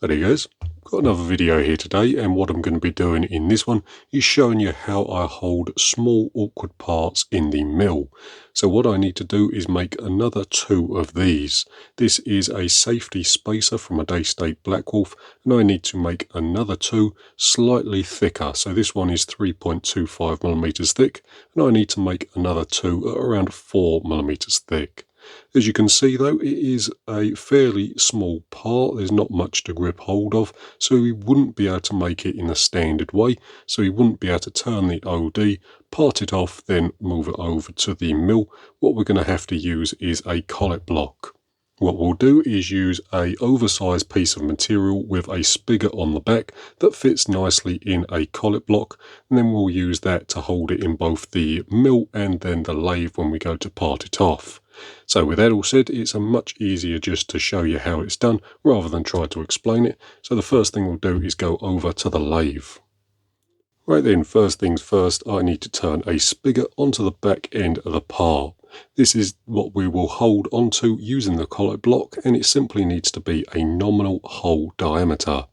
Hey there guys, got another video here today, and what I'm going to be doing in this one is showing you how I hold small awkward parts in the mill. So what I need to do is make another two of these. This is a safety spacer from a Daystate Blackwolf, and I need to make another two slightly thicker. So this one is 3.25 millimeters thick, and I need to make another two at around 4 millimeters thick. As you can see though, it is a fairly small part, there's not much to grip hold of, so we wouldn't be able to make it in a standard way, so we wouldn't be able to turn the OD, part it off, then move it over to the mill. What we're going to have to use is a collet block. What we'll do is use a oversized piece of material with a spigot on the back that fits nicely in a collet block, and then we'll use that to hold it in both the mill and then the lathe when we go to part it off. So with that all said, it's a much easier just to show you how it's done rather than try to explain it. So the first thing we'll do is go over to the lathe. Right then, first things first, I need to turn a spigot onto the back end of the part. This is what we will hold onto using the collet block, and it simply needs to be a nominal hole diameter.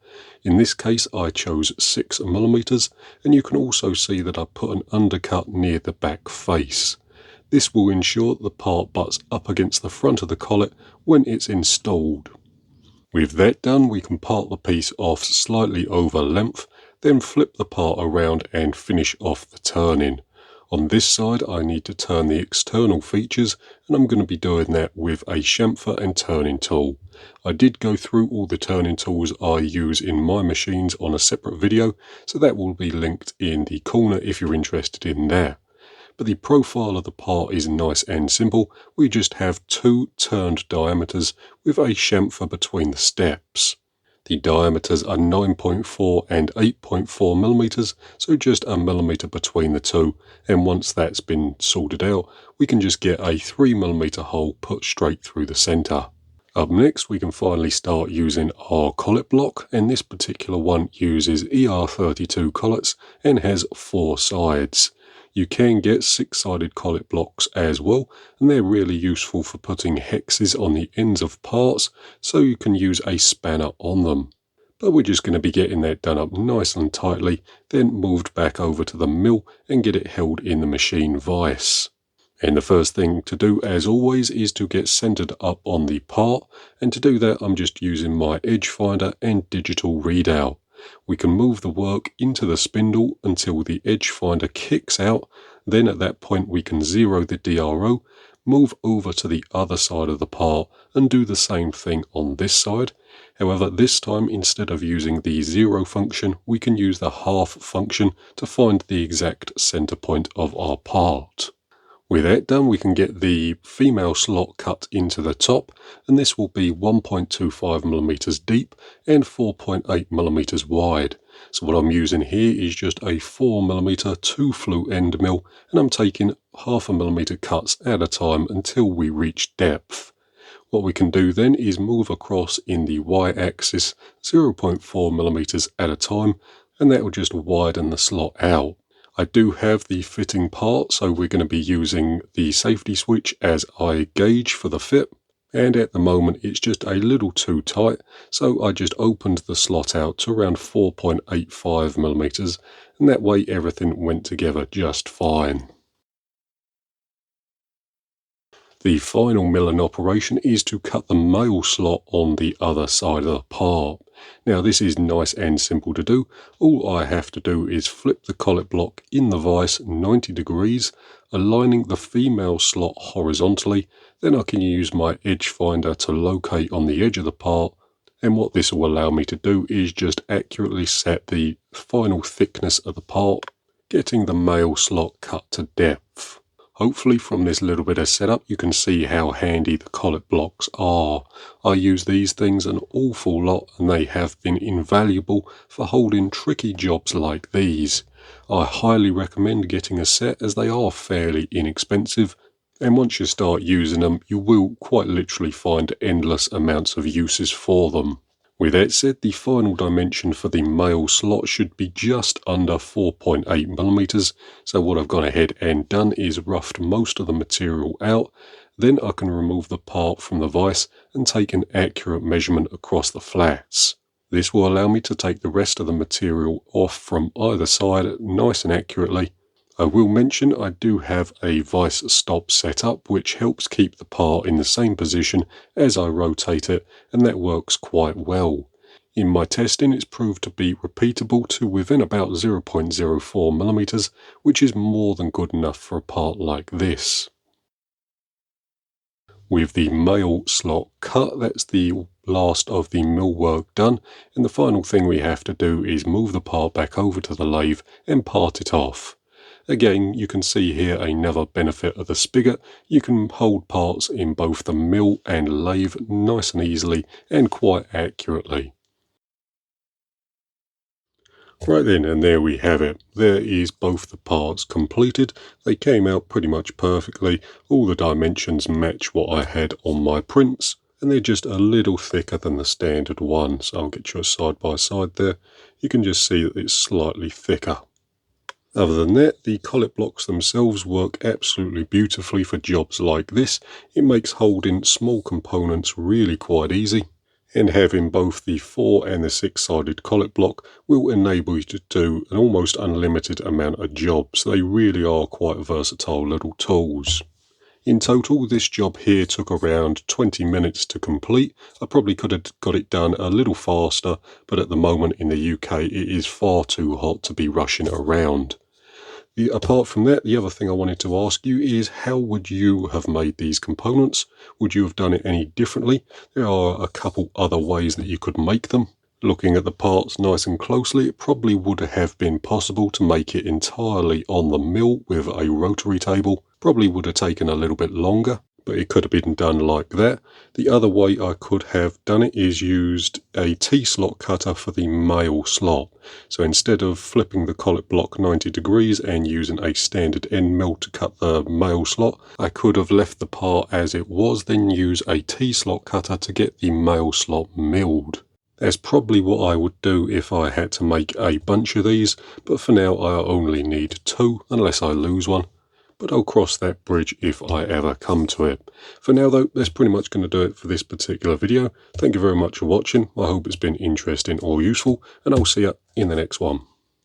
In this case I chose 6 millimeters, and you can also see that I put an undercut near the back face. This will ensure that the part butts up against the front of the collet when it's installed. With that done, we can part the piece off slightly over length, then flip the part around and finish off the turning. On this side I need to turn the external features, and I'm going to be doing that with a chamfer and turning tool. I did go through all the turning tools I use in my machines on a separate video, so that will be linked in the corner if you're interested in that. But the profile of the part is nice and simple. We just have two turned diameters with a chamfer between the steps. The diameters are 9.4 and 8.4 millimeters, so just a millimeter between the two, and once that's been sorted out, we can just get a 3 millimeter hole put straight through the center. Up next, we can finally start using our collet block, and this particular one uses ER32 collets and has 4 sides. You can get 6-sided collet blocks as well, and they're really useful for putting hexes on the ends of parts, so you can use a spanner on them. But we're just going to be getting that done up nice and tightly, then moved back over to the mill and get it held in the machine vise. And the first thing to do, as always, is to get centered up on the part, and to do that I'm just using my edge finder and digital readout. We can move the work into the spindle until the edge finder kicks out, then at that point we can zero the DRO, move over to the other side of the part and do the same thing on this side. However, this time instead of using the 0 function, we can use the half function to find the exact center point of our part. With that done, we can get the female slot cut into the top, and this will be 1.25 millimeters deep and 4.8 millimeters wide. So what I'm using here is just a 4 millimeter 2-flue end mill, and I'm taking 0.5 millimeter cuts at a time until we reach depth. What we can do then is move across in the y-axis 0.4 millimeters at a time, and that will just widen the slot out. I do have the fitting part, so we're going to be using the safety switch as I gauge for the fit, and at the moment it's just a little too tight, so I just opened the slot out to around 4.85 millimeters, and that way everything went together just fine. The final milling operation is to cut the male slot on the other side of the part. Now this is nice and simple to do. All I have to do is flip the collet block in the vise 90 degrees, aligning the female slot horizontally. Then I can use my edge finder to locate on the edge of the part, and what this will allow me to do is just accurately set the final thickness of the part, getting the male slot cut to depth. Hopefully from this little bit of setup you can see how handy the collet blocks are. I use these things an awful lot, and they have been invaluable for holding tricky jobs like these. I highly recommend getting a set, as they are fairly inexpensive, and once you start using them you will quite literally find endless amounts of uses for them. With that said, the final dimension for the male slot should be just under 4.8 millimeters, so what I've gone ahead and done is roughed most of the material out. Then I can remove the part from the vise and take an accurate measurement across the flats. This will allow me to take the rest of the material off from either side nice and accurately. I will mention I do have a vice stop set up, which helps keep the part in the same position as I rotate it, and that works quite well. In my testing, it's proved to be repeatable to within about 0.04mm, which is more than good enough for a part like this. With the male slot cut, that's the last of the mill work done, and the final thing we have to do is move the part back over to the lathe and part it off. Again, you can see here another benefit of the spigot. You can hold parts in both the mill and lathe nice and easily and quite accurately. Right then, and there we have it. There is both the parts completed. They came out pretty much perfectly. All the dimensions match what I had on my prints, and they're just a little thicker than the standard one. So I'll get you a side by side there. You can just see that it's slightly thicker. Other than that, the collet blocks themselves work absolutely beautifully for jobs like this. It makes holding small components really quite easy. And having both the 4 and the 6-sided collet block will enable you to do an almost unlimited amount of jobs. They really are quite versatile little tools. In total, this job here took around 20 minutes to complete. I probably could have got it done a little faster, but at the moment in the UK it is far too hot to be rushing around. Apart from that, the other thing I wanted to ask you is, how would you have made these components? Would you have done it any differently? There are a couple other ways that you could make them. Looking at the parts nice and closely, it probably would have been possible to make it entirely on the mill with a rotary table. Probably would have taken a little bit longer, but it could have been done like that. The other way I could have done it is used a T-slot cutter for the male slot. So instead of flipping the collet block 90 degrees and using a standard end mill to cut the male slot, I could have left the part as it was, then use a T-slot cutter to get the male slot milled. That's probably what I would do if I had to make a bunch of these, but for now I only need 2 unless I lose one. But I'll cross that bridge if I ever come to it. For now though, that's pretty much going to do it for this particular video. Thank you very much for watching. I hope it's been interesting or useful, and I'll see you in the next one.